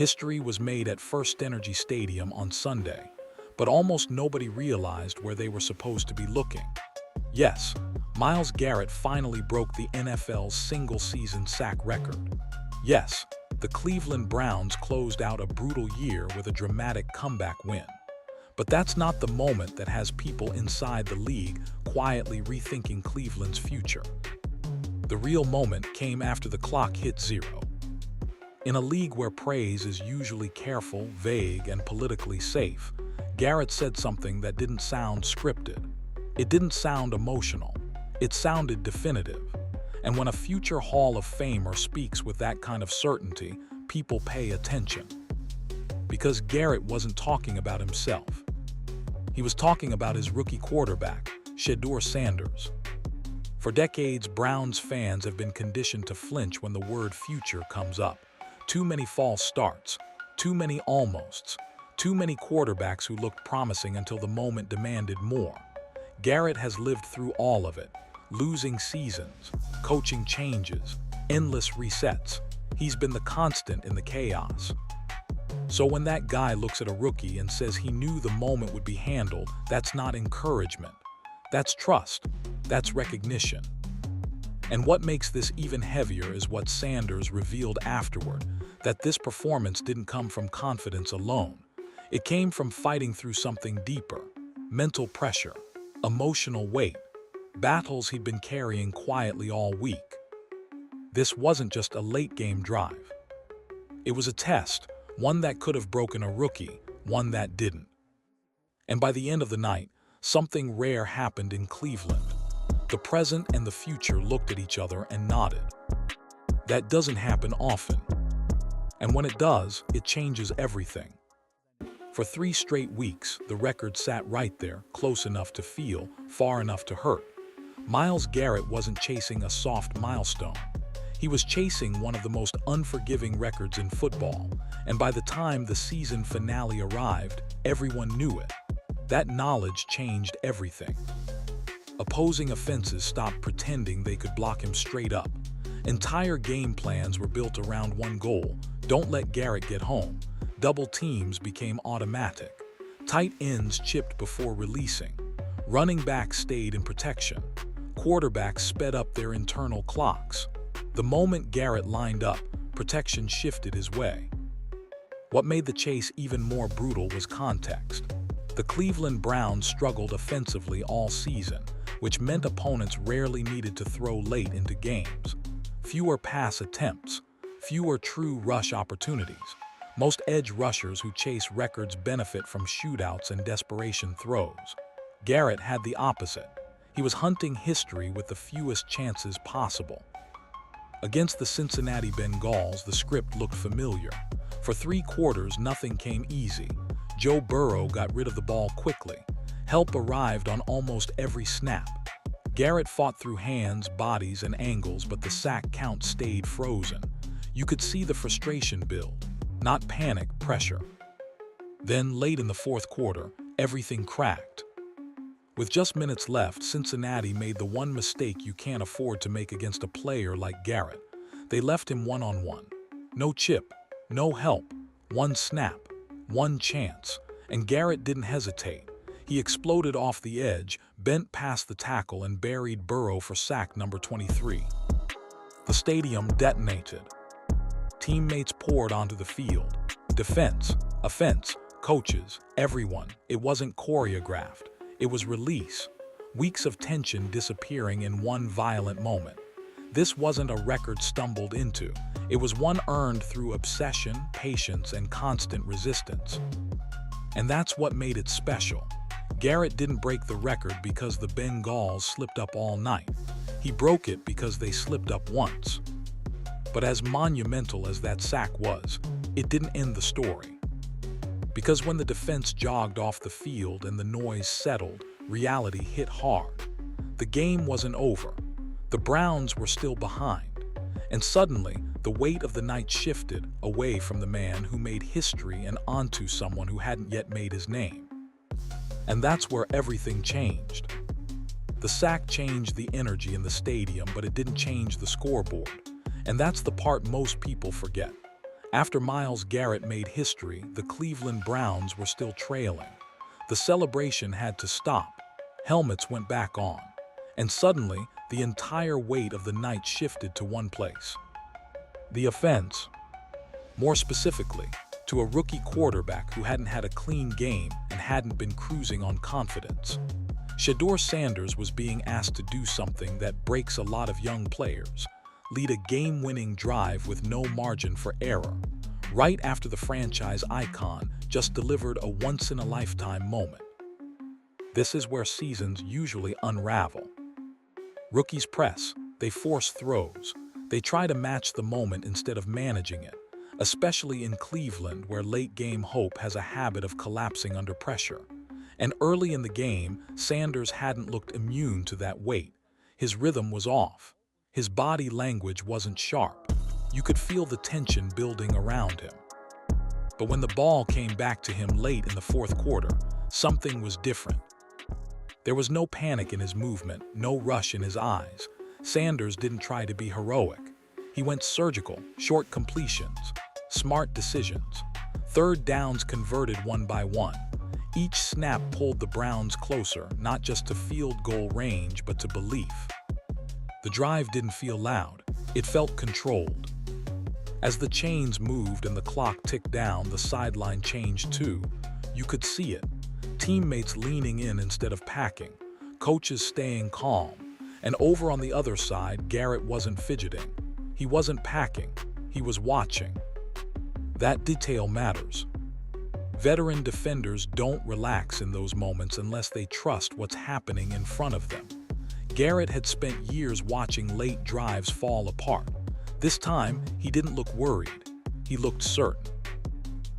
History was made at First Energy Stadium on Sunday, but almost nobody realized where they were supposed to be looking. Yes, Myles Garrett finally broke the NFL's single-season sack record. Yes, the Cleveland Browns closed out a brutal year with a dramatic comeback win. But that's not the moment that has people inside the league quietly rethinking Cleveland's future. The real moment came after the clock hit zero. In a league where praise is usually careful, vague, and politically safe, Garrett said something that didn't sound scripted. It didn't sound emotional. It sounded definitive. And when a future Hall of Famer speaks with that kind of certainty, people pay attention. Because Garrett wasn't talking about himself. He was talking about his rookie quarterback, Shedeur Sanders. For decades, Browns fans have been conditioned to flinch when the word future comes up. Too many false starts, too many almosts, too many quarterbacks who looked promising until the moment demanded more. Garrett has lived through all of it. Losing seasons, coaching changes, endless resets. He's been the constant in the chaos. So when that guy looks at a rookie and says he knew the moment would be handled, that's not encouragement. That's trust. That's recognition. And what makes this even heavier is what Sanders revealed afterward, that this performance didn't come from confidence alone. It came from fighting through something deeper, mental pressure, emotional weight, battles he'd been carrying quietly all week. This wasn't just a late-game drive. It was a test, one that could have broken a rookie, one that didn't. And by the end of the night, something rare happened in Cleveland. The present and the future looked at each other and nodded. That doesn't happen often. And when it does, it changes everything. For 3 straight weeks, the record sat right there, close enough to feel, far enough to hurt. Myles Garrett wasn't chasing a soft milestone. He was chasing one of the most unforgiving records in football, and by the time the season finale arrived, everyone knew it. That knowledge changed everything. Opposing offenses stopped pretending they could block him straight up. Entire game plans were built around one goal: don't let Garrett get home. Double teams became automatic. Tight ends chipped before releasing. Running backs stayed in protection. Quarterbacks sped up their internal clocks. The moment Garrett lined up, protection shifted his way. What made the chase even more brutal was context. The Cleveland Browns struggled offensively all season, which meant opponents rarely needed to throw late into games. Fewer pass attempts, fewer true rush opportunities. Most edge rushers who chase records benefit from shootouts and desperation throws. Garrett had the opposite. He was hunting history with the fewest chances possible. Against the Cincinnati Bengals, the script looked familiar. For 3 quarters, nothing came easy. Joe Burrow got rid of the ball quickly. Help arrived on almost every snap. Garrett fought through hands, bodies, and angles, but the sack count stayed frozen. You could see the frustration build, not panic, pressure. Then, late in the 4th quarter, everything cracked. With just minutes left, Cincinnati made the one mistake you can't afford to make against a player like Garrett. They left him one-on-one. No chip, no help, one snap, one chance. And Garrett didn't hesitate. He exploded off the edge, bent past the tackle, and buried Burrow for sack number 23. The stadium detonated. Teammates poured onto the field. Defense, offense, coaches, everyone. It wasn't choreographed. It was release. Weeks of tension disappearing in one violent moment. This wasn't a record stumbled into. It was one earned through obsession, patience, and constant resistance. And that's what made it special. Garrett didn't break the record because the Bengals slipped up all night. He broke it because they slipped up once. But as monumental as that sack was, it didn't end the story. Because when the defense jogged off the field and the noise settled, reality hit hard. The game wasn't over. The Browns were still behind. And suddenly, the weight of the night shifted away from the man who made history and onto someone who hadn't yet made his name. And that's where everything changed. The sack changed the energy in the stadium, but it didn't change the scoreboard. And that's the part most people forget. After Myles Garrett made history, the Cleveland Browns were still trailing. The celebration had to stop. Helmets went back on. And suddenly, the entire weight of the night shifted to one place. The offense. More specifically, to a rookie quarterback who hadn't had a clean game and hadn't been cruising on confidence. Shedeur Sanders was being asked to do something that breaks a lot of young players: lead a game-winning drive with no margin for error, right after the franchise icon just delivered a once-in-a-lifetime moment. This is where seasons usually unravel. Rookies press, they force throws, they try to match the moment instead of managing it, especially in Cleveland, where late-game hope has a habit of collapsing under pressure. And early in the game, Sanders hadn't looked immune to that weight. His rhythm was off. His body language wasn't sharp. You could feel the tension building around him. But when the ball came back to him late in the fourth quarter, something was different. There was no panic in his movement, no rush in his eyes. Sanders didn't try to be heroic. He went surgical, short completions, smart decisions. Third downs converted one by one. Each snap pulled the Browns closer, not just to field goal range, but to belief. The drive didn't feel loud. It felt controlled. As the chains moved and the clock ticked down, the sideline changed too. You could see it. Teammates leaning in instead of packing. Coaches staying calm. And over on the other side, Garrett wasn't fidgeting. He wasn't packing. He was watching. That detail matters. Veteran defenders don't relax in those moments unless they trust what's happening in front of them. Garrett had spent years watching late drives fall apart. This time, he didn't look worried. He looked certain.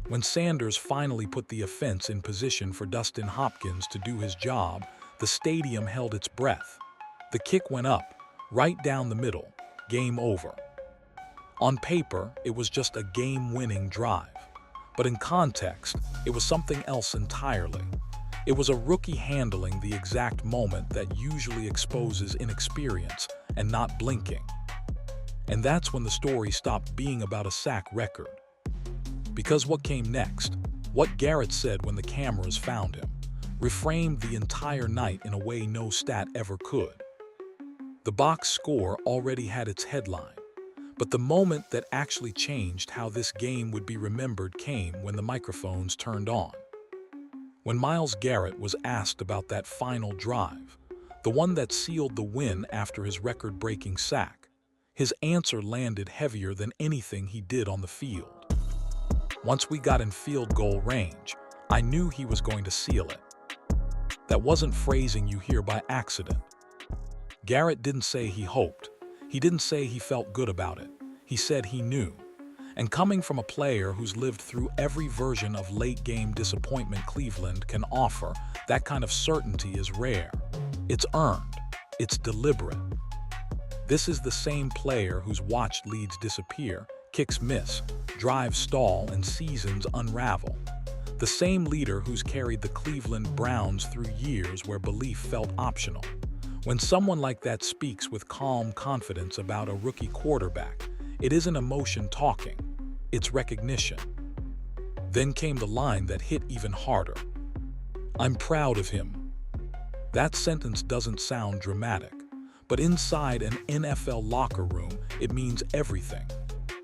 When Sanders finally put the offense in position for Dustin Hopkins to do his job, the stadium held its breath. The kick went up, right down the middle. Game over. On paper, it was just a game-winning drive. But in context, it was something else entirely. It was a rookie handling the exact moment that usually exposes inexperience and not blinking. And that's when the story stopped being about a sack record. Because what came next, what Garrett said when the cameras found him, reframed the entire night in a way no stat ever could. The box score already had its headline. But the moment that actually changed how this game would be remembered came when the microphones turned on. When Myles Garrett was asked about that final drive, the one that sealed the win after his record-breaking sack, his answer landed heavier than anything he did on the field. Once we got in field goal range, I knew he was going to seal it. That wasn't phrasing you hear by accident. Garrett didn't say he hoped. He didn't say he felt good about it. He said he knew. And coming from a player who's lived through every version of late-game disappointment Cleveland can offer, that kind of certainty is rare. It's earned. It's deliberate. This is the same player who's watched leads disappear, kicks miss, drives stall, and seasons unravel. The same leader who's carried the Cleveland Browns through years where belief felt optional. When someone like that speaks with calm confidence about a rookie quarterback, it isn't emotion talking, it's recognition. Then came the line that hit even harder. I'm proud of him. That sentence doesn't sound dramatic, but inside an NFL locker room, it means everything.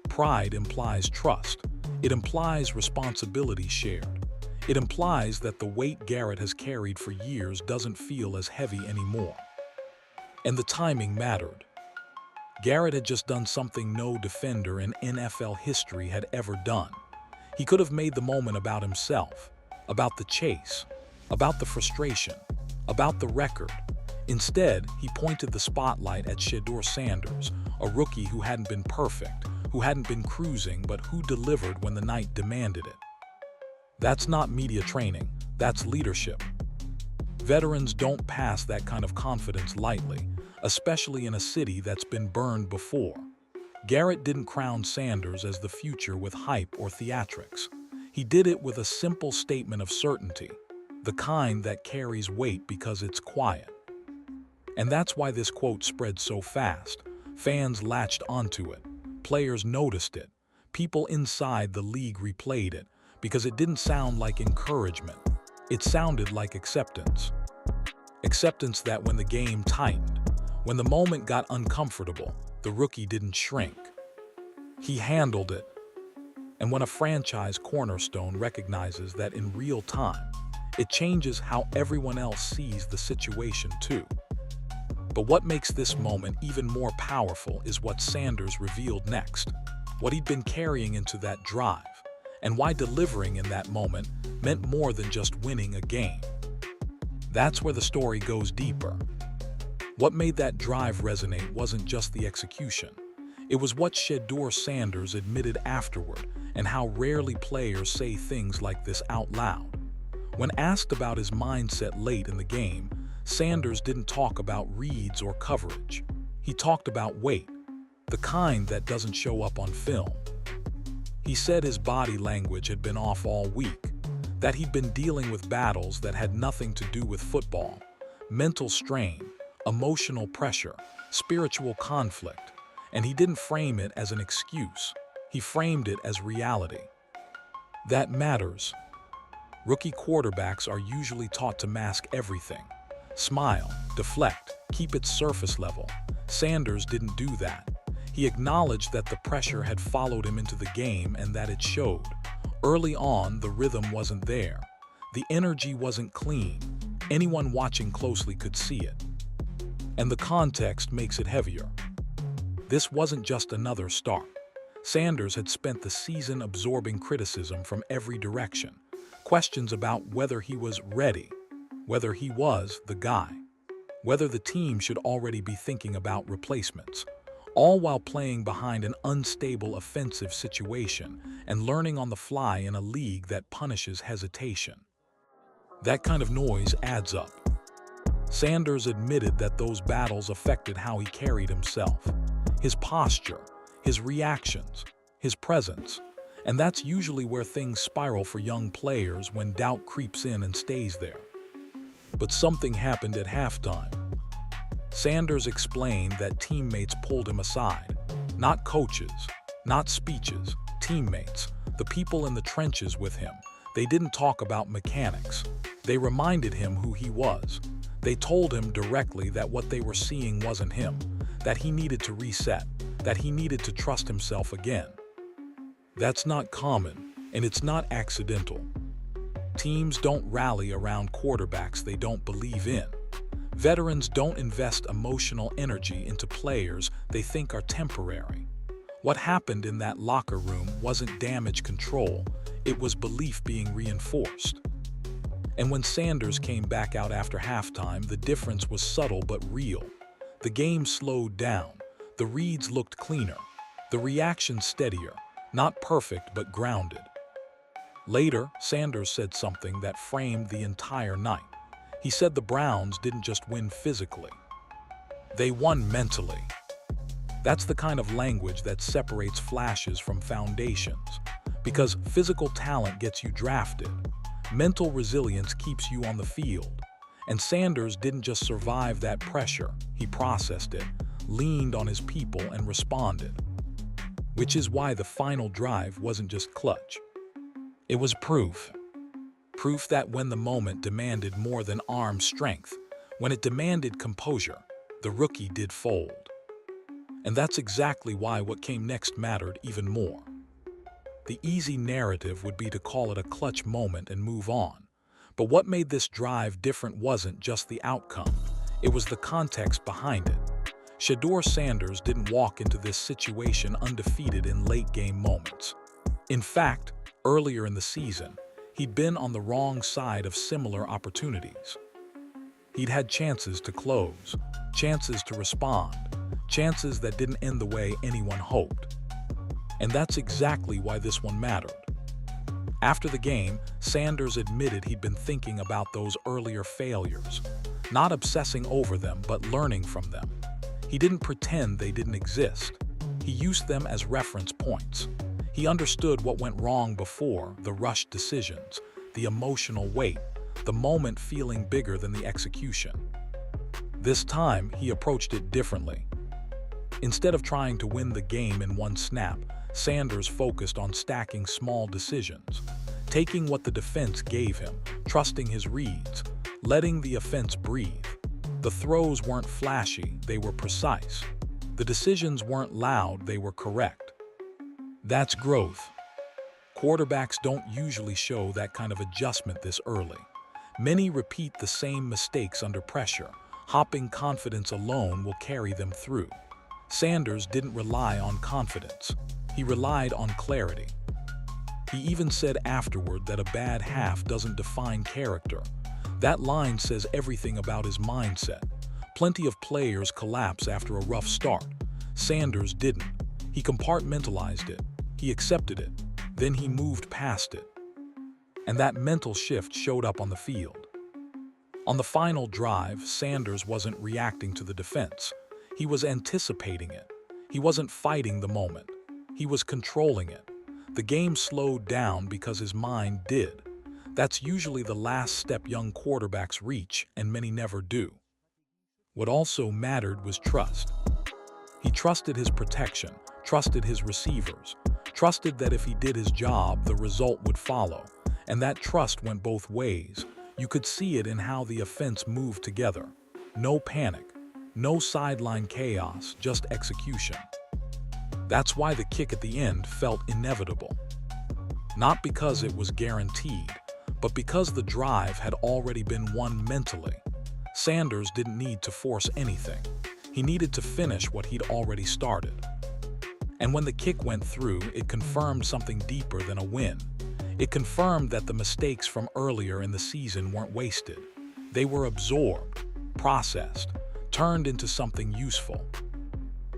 Pride implies trust. It implies responsibility shared. It implies that the weight Garrett has carried for years doesn't feel as heavy anymore. And the timing mattered. Garrett had just done something no defender in NFL history had ever done. He could have made the moment about himself, about the chase, about the frustration, about the record. Instead, he pointed the spotlight at Shedeur Sanders, a rookie who hadn't been perfect, who hadn't been cruising, but who delivered when the night demanded it. That's not media training, that's leadership. Veterans don't pass that kind of confidence lightly, especially in a city that's been burned before. Garrett didn't crown Sanders as the future with hype or theatrics. He did it with a simple statement of certainty, the kind that carries weight because it's quiet. And that's why this quote spread so fast. Fans latched onto it. Players noticed it. People inside the league replayed it because it didn't sound like encouragement. It sounded like acceptance. Acceptance that when the game tightened, when the moment got uncomfortable, the rookie didn't shrink. He handled it. And when a franchise cornerstone recognizes that in real time, it changes how everyone else sees the situation too. But what makes this moment even more powerful is what Sanders revealed next, what he'd been carrying into that drive, and why delivering in that moment meant more than just winning a game. That's where the story goes deeper. What made that drive resonate wasn't just the execution. It was what Shedeur Sanders admitted afterward, and how rarely players say things like this out loud. When asked about his mindset late in the game, Sanders didn't talk about reads or coverage. He talked about weight, the kind that doesn't show up on film. He said his body language had been off all week, that he'd been dealing with battles that had nothing to do with football, mental strain, emotional pressure, spiritual conflict, and he didn't frame it as an excuse. He framed it as reality. That matters. Rookie quarterbacks are usually taught to mask everything. Smile, deflect, keep it surface level. Sanders didn't do that. He acknowledged that the pressure had followed him into the game and that it showed. Early on, the rhythm wasn't there. The energy wasn't clean. Anyone watching closely could see it. And the context makes it heavier. This wasn't just another start. Sanders had spent the season absorbing criticism from every direction. Questions about whether he was ready, whether he was the guy, whether the team should already be thinking about replacements, all while playing behind an unstable offensive situation and learning on the fly in a league that punishes hesitation. That kind of noise adds up. Sanders admitted that those battles affected how he carried himself, his posture, his reactions, his presence, and that's usually where things spiral for young players when doubt creeps in and stays there. But something happened at halftime. Sanders explained that teammates pulled him aside. Not coaches, not speeches, teammates, the people in the trenches with him. They didn't talk about mechanics. They reminded him who he was. They told him directly that what they were seeing wasn't him, that he needed to reset, that he needed to trust himself again. That's not common, and it's not accidental. Teams don't rally around quarterbacks they don't believe in. Veterans don't invest emotional energy into players they think are temporary. What happened in that locker room wasn't damage control, it was belief being reinforced. And when Sanders came back out after halftime, the difference was subtle but real. The game slowed down, the reads looked cleaner, the reaction steadier, not perfect but grounded. Later, Sanders said something that framed the entire night. He said the Browns didn't just win physically. They won mentally. That's the kind of language that separates flashes from foundations. Because physical talent gets you drafted. Mental resilience keeps you on the field. And Sanders didn't just survive that pressure, he processed it, leaned on his people and responded. Which is why the final drive wasn't just clutch. It was proof. Proof that when the moment demanded more than arm strength, when it demanded composure, the rookie did fold. And that's exactly why what came next mattered even more. The easy narrative would be to call it a clutch moment and move on. But what made this drive different wasn't just the outcome, it was the context behind it. Shedeur Sanders didn't walk into this situation undefeated in late-game moments. In fact, earlier in the season, he'd been on the wrong side of similar opportunities. He'd had chances to close, chances to respond, chances that didn't end the way anyone hoped. And that's exactly why this one mattered. After the game, Sanders admitted he'd been thinking about those earlier failures, not obsessing over them, but learning from them. He didn't pretend they didn't exist. He used them as reference points. He understood what went wrong before, the rushed decisions, the emotional weight, the moment feeling bigger than the execution. This time, he approached it differently. Instead of trying to win the game in one snap, Sanders focused on stacking small decisions, taking what the defense gave him, trusting his reads, letting the offense breathe. The throws weren't flashy, they were precise. The decisions weren't loud, they were correct. That's growth. Quarterbacks don't usually show that kind of adjustment this early. Many repeat the same mistakes under pressure. Hopping confidence alone will carry them through. Sanders didn't rely on confidence. He relied on clarity. He even said afterward that a bad half doesn't define character. That line says everything about his mindset. Plenty of players collapse after a rough start. Sanders didn't. He compartmentalized it. He accepted it. Then he moved past it. And that mental shift showed up on the field. On the final drive, Sanders wasn't reacting to the defense. He was anticipating it. He wasn't fighting the moment. He was controlling it. The game slowed down because his mind did. That's usually the last step young quarterbacks reach, and many never do. What also mattered was trust. He trusted his protection, trusted his receivers, trusted that if he did his job, the result would follow. And that trust went both ways. You could see it in how the offense moved together. No panic, no sideline chaos, just execution. That's why the kick at the end felt inevitable. Not because it was guaranteed, but because the drive had already been won mentally. Sanders didn't need to force anything. He needed to finish what he'd already started. And when the kick went through, it confirmed something deeper than a win. It confirmed that the mistakes from earlier in the season weren't wasted. They were absorbed, processed, turned into something useful.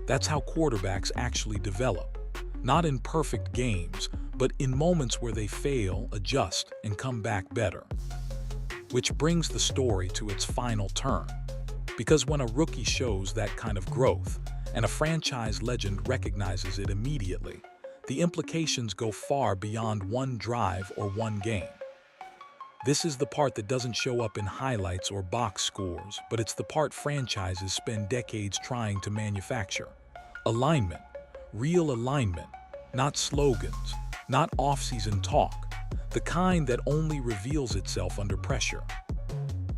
That's how quarterbacks actually develop. Not in perfect games, but in moments where they fail, adjust, and come back better. Which brings the story to its final turn. Because when a rookie shows that kind of growth, and a franchise legend recognizes it immediately, the implications go far beyond one drive or one game. This is the part that doesn't show up in highlights or box scores, but it's the part franchises spend decades trying to manufacture. Alignment, real alignment, not slogans, not off-season talk, the kind that only reveals itself under pressure.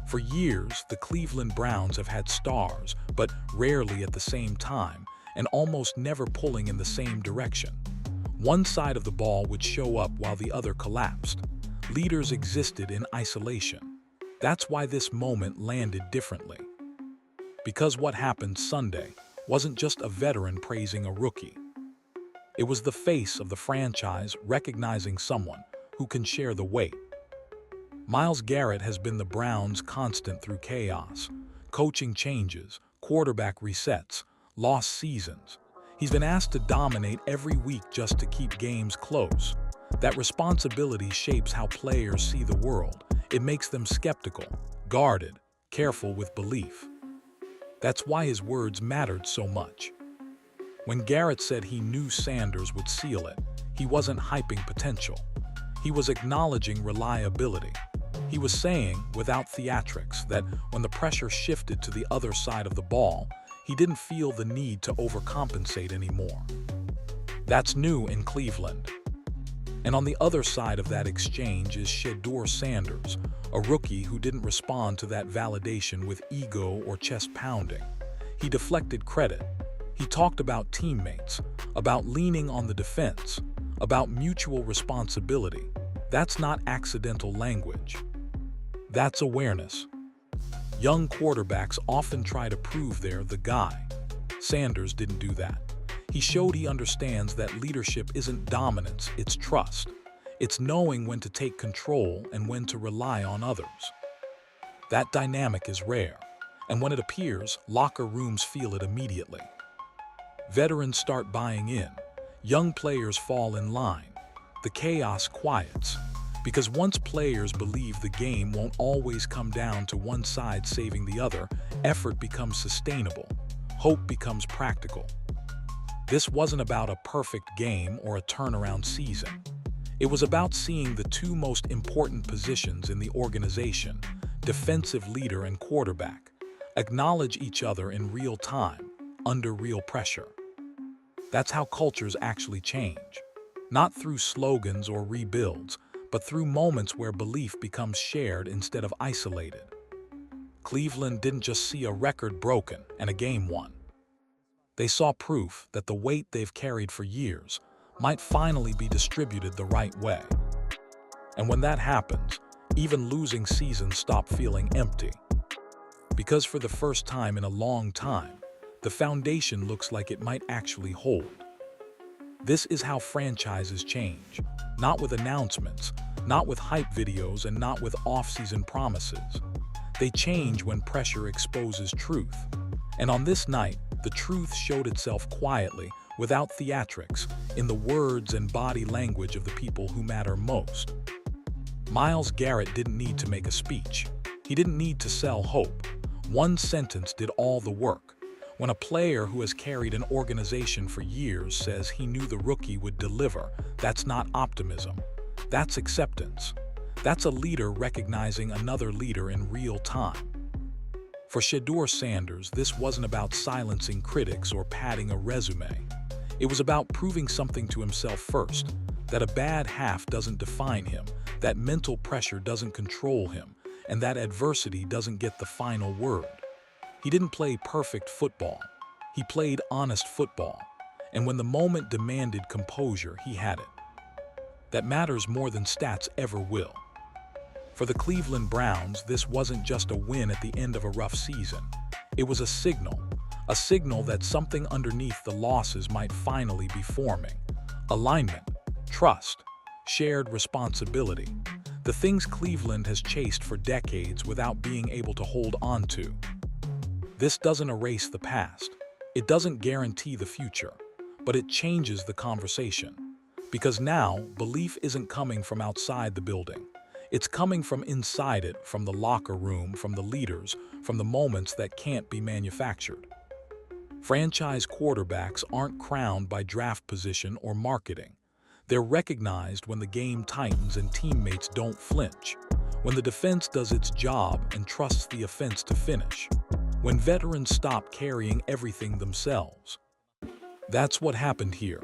For years, the Cleveland Browns have had stars, but rarely at the same time, and almost never pulling in the same direction. One side of the ball would show up while the other collapsed. Leaders existed in isolation. That's why this moment landed differently. Because what happened Sunday wasn't just a veteran praising a rookie. It was the face of the franchise recognizing someone who can share the weight. Myles Garrett has been the Browns' constant through chaos, coaching changes, quarterback resets, lost seasons. He's been asked to dominate every week just to keep games close. That responsibility shapes how players see the world. It makes them skeptical, guarded, careful with belief. That's why his words mattered so much. When Garrett said he knew Sanders would seal it, he wasn't hyping potential. He was acknowledging reliability. He was saying, without theatrics, that when the pressure shifted to the other side of the ball, he didn't feel the need to overcompensate anymore. That's new in Cleveland. And on the other side of that exchange is Shedeur Sanders, a rookie who didn't respond to that validation with ego or chest pounding. He deflected credit. He talked about teammates, about leaning on the defense, about mutual responsibility. That's not accidental language. That's awareness. Young quarterbacks often try to prove they're the guy. Sanders didn't do that. He showed he understands that leadership isn't dominance, it's trust. It's knowing when to take control and when to rely on others. That dynamic is rare, and when it appears, locker rooms feel it immediately. Veterans start buying in. Young players fall in line. The chaos quiets. Because once players believe the game won't always come down to one side saving the other, effort becomes sustainable. Hope becomes practical. This wasn't about a perfect game or a turnaround season. It was about seeing the two most important positions in the organization, defensive leader and quarterback, acknowledge each other in real time, under real pressure. That's how cultures actually change. Not through slogans or rebuilds, but through moments where belief becomes shared instead of isolated. Cleveland didn't just see a record broken and a game won. They saw proof that the weight they've carried for years might finally be distributed the right way. And when that happens, even losing seasons stop feeling empty. Because for the first time in a long time, the foundation looks like it might actually hold. This is how franchises change. Not with announcements, not with hype videos, and not with off-season promises. They change when pressure exposes truth. And on this night, the truth showed itself quietly, without theatrics, in the words and body language of the people who matter most. Myles Garrett didn't need to make a speech. He didn't need to sell hope. One sentence did all the work. When a player who has carried an organization for years says he knew the rookie would deliver, that's not optimism. That's acceptance. That's a leader recognizing another leader in real time. For Shedeur Sanders, this wasn't about silencing critics or padding a resume. It was about proving something to himself first, that a bad half doesn't define him, that mental pressure doesn't control him, and that adversity doesn't get the final word. He didn't play perfect football. He played honest football. And when the moment demanded composure, he had it. That matters more than stats ever will. For the Cleveland Browns, this wasn't just a win at the end of a rough season. It was a signal that something underneath the losses might finally be forming. Alignment, trust, shared responsibility. The things Cleveland has chased for decades without being able to hold on to. This doesn't erase the past. It doesn't guarantee the future, but it changes the conversation. Because now, belief isn't coming from outside the building. It's coming from inside it, from the locker room, from the leaders, from the moments that can't be manufactured. Franchise quarterbacks aren't crowned by draft position or marketing. They're recognized when the game tightens and teammates don't flinch, when the defense does its job and trusts the offense to finish, when veterans stop carrying everything themselves. That's what happened here.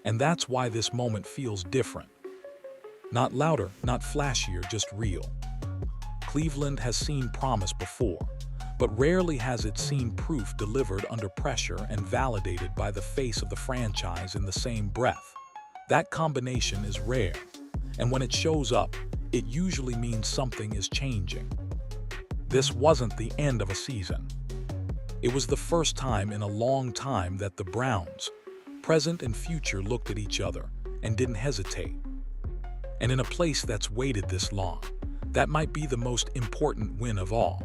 And that's why this moment feels different. Not louder, not flashier, just real. Cleveland has seen promise before, but rarely has it seen proof delivered under pressure and validated by the face of the franchise in the same breath. That combination is rare, and when it shows up, it usually means something is changing. This wasn't the end of a season. It was the first time in a long time that the Browns, present and future, looked at each other and didn't hesitate. And in a place that's waited this long, that might be the most important win of all.